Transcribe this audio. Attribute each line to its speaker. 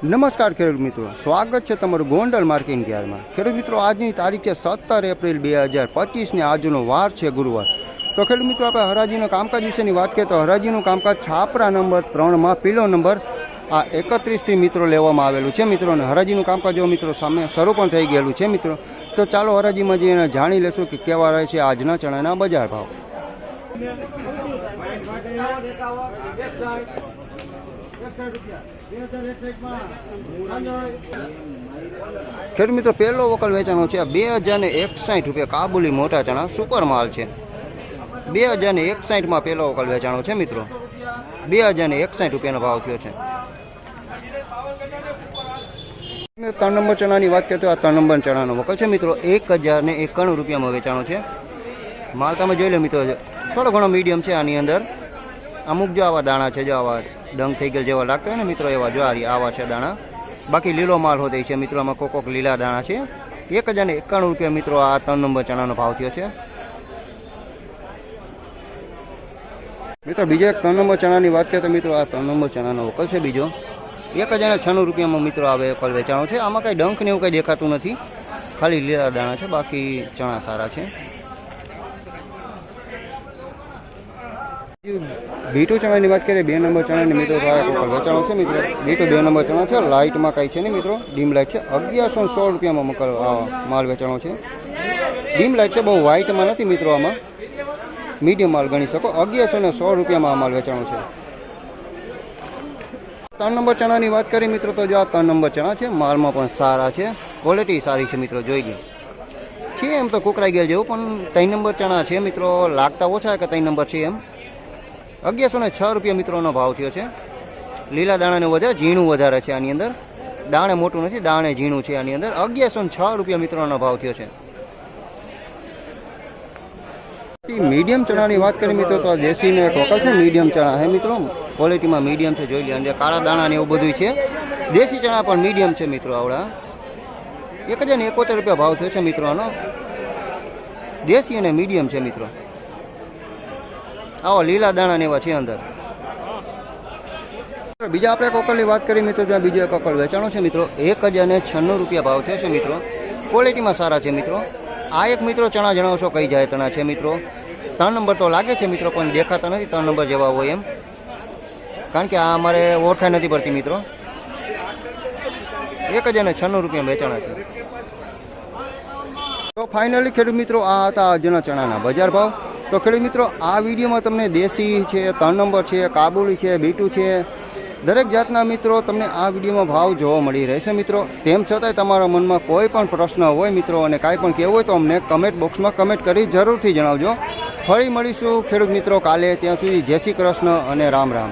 Speaker 1: નમસ્કાર ખેડૂત મિત્રો, સ્વાગત છે તમારું ગોંડલ માર્કેટિંગ યાર્ડમાં। ખેડૂત મિત્રો, આજની તારીખ છે 17 એપ્રિલ 2025 ને આજનો વાર છે ગુરુવાર। તો ખેડૂત મિત્રો, આપણે હરાજીના કામકાજ વિશેની વાત કરીએ તો હરાજીનું કામકાજ છાપરા નંબર 3માં પીલો નંબર આ 31થી મિત્રો લેવામાં આવેલું છે મિત્રો। અને હરાજીનું કામકાજ જો મિત્રો સામે શરૂ પણ થઈ ગયેલું છે મિત્રો। તો ચાલો હરાજીમાં જઈને જાણી લેશું કે કેવા રહે છે આજના ચણાના બજાર ભાવ। ખેડૂત મિત્રો, પહેલો વકલ વેચાણો છે 2061 રૂપિયા કાબુલી મોટા ચણા સુપર માલ છે। 2061માં પહેલો વકલ વેચાણો છે મિત્રો। 2061 રૂપિયાનો ભાવ થયો છે। 3 નંબર ચણાની વાત કરીએ તો આ 3 નંબર ચણાનો વકલ છે મિત્રો। 1091 રૂપિયામાં વેચાણો છે। માલ તમે જોઈ લો મિત્રો, થોડો ઘણો મીડિયમ છે। આની અંદર અમુક જો આવા દાણા છે, જો આવા ડંગ થઈ ગયેલ જેવા લાગતા હોય ને મિત્રો, એવા જો આવા છે દાણા। બાકી લીલો માલ હોતો છે મિત્રો, આમાં કોક લીલા દાણા છે। 1091 રૂપિયા મિત્રો આ 3 નંબર ચણાનો ભાવ થયો છે મિત્રો। બીજો એક 3 નંબર ચણાની વાત કરીએ તો મિત્રો આ 3 નંબર ચણાનો વકલ છે બીજો। 1096 રૂપિયામાં મિત્રો આ વકલ વેચાણો છે। આમાં કંઈ ડંક ને એવું કંઈ દેખાતું નથી, ખાલી લીલા દાણા છે, બાકી ચણા સારા છે। બીટુ ચણાની વાત કરીએ 2 નંબર ચણાની મિત્રો તો આ વકલ વેચાણો છે મિત્રો। બીટુ 2 નંબર ચણા છે, લાઇટમાં કાંઈ છે નહીં મિત્રો, ડીમ લાઇટ છે। 1116 રૂપિયામાં માલ વેચાણો છે। ડીમ લાઇટ છે, બહુ વ્હાઇટમાં નથી મિત્રો, આમાં મીડિયમ માલ ગણી શકો। 1116 રૂપિયામાં આ માલ વેચાણો છે। 3 નંબર ચણાની વાત કરીએ મિત્રો તો જો આ 3 નંબર ચણા છે, માલમાં પણ સારા છે, ક્વોલિટી સારી છે મિત્રો, જોઈ લો છે એમ તો કુકરાઈ ગયેલ જેવું, પણ 3 નંબર ચણા છે મિત્રો, લાગતા ઓછા કે 3 નંબર છે એમ। 1106 રૂપિયા મિત્રોનો ભાવ થયો છે। લીલા દાણાને વધારે ઝીણું વધારે છે આની અંદર, દાણે મોટું નથી, દાણે ઝીણું છે આની અંદર। 1106 રૂપિયા મિત્રોનો ભાવ થયો છે। મીડિયમ ચણાની વાત કરીએ મિત્રો તો આ દેશીનો એક વકલ છે, મીડિયમ ચણા હે મિત્રો, ક્વોલિટીમાં મીડિયમ છે, જોઈ લે। અંદર કાળા દાણા ને એવું બધું છે। દેશી ચણા પણ મીડિયમ છે મિત્રો, આવડા 1071 રૂપિયા ભાવ થયો છે મિત્રો આનો। દેશી અને મીડિયમ છે મિત્રો, આવો લીલા દાણા ને એવા છે અંદર। બીજા આપણે કોકલની વાત કરીએ મિત્રો, ત્યાં બીજો એક કોકલ વેચાણો છે મિત્રો। 1096 રૂપિયા ભાવ થયો છે મિત્રો, ક્વોલિટીમાં સારા છે મિત્રો। આ એક મિત્રો ચણા જણાવશો કઈ જાય ચણા છે મિત્રો? 3 નંબર તો લાગે છે મિત્રો, પણ દેખાતા નથી 3 નંબર જેવા હોય એમ, કારણ કે આ અમારે ઓળખાણ નથી પડતી મિત્રો। 1096 રૂપિયા વેચાણા છે। તો ફાઇનલી ખેડૂત મિત્રો, આ હતા આજના ચણાના બજાર ભાવ। તો ખેડૂત મિત્રો, આ વિડીયોમાં તમને દેશી છે, 3 નંબર છે, કાબુલી છે, બીટુ છે, દરેક જાતના મિત્રો તમને આ વિડીયોમાં ભાવ જોવા મળી રહેશે મિત્રો। તેમ છતાંય તમારા મનમાં કોઈ પણ પ્રશ્ન હોય મિત્રો અને કાંઈ પણ કહેવું હોય તો અમને કમેન્ટ બોક્સમાં કમેન્ટ કરી જરૂરથી જણાવજો। ફરી મળીશું ખેડૂત મિત્રો કાલે, ત્યાં સુધી જય શ્રી કૃષ્ણ અને રામ રામ।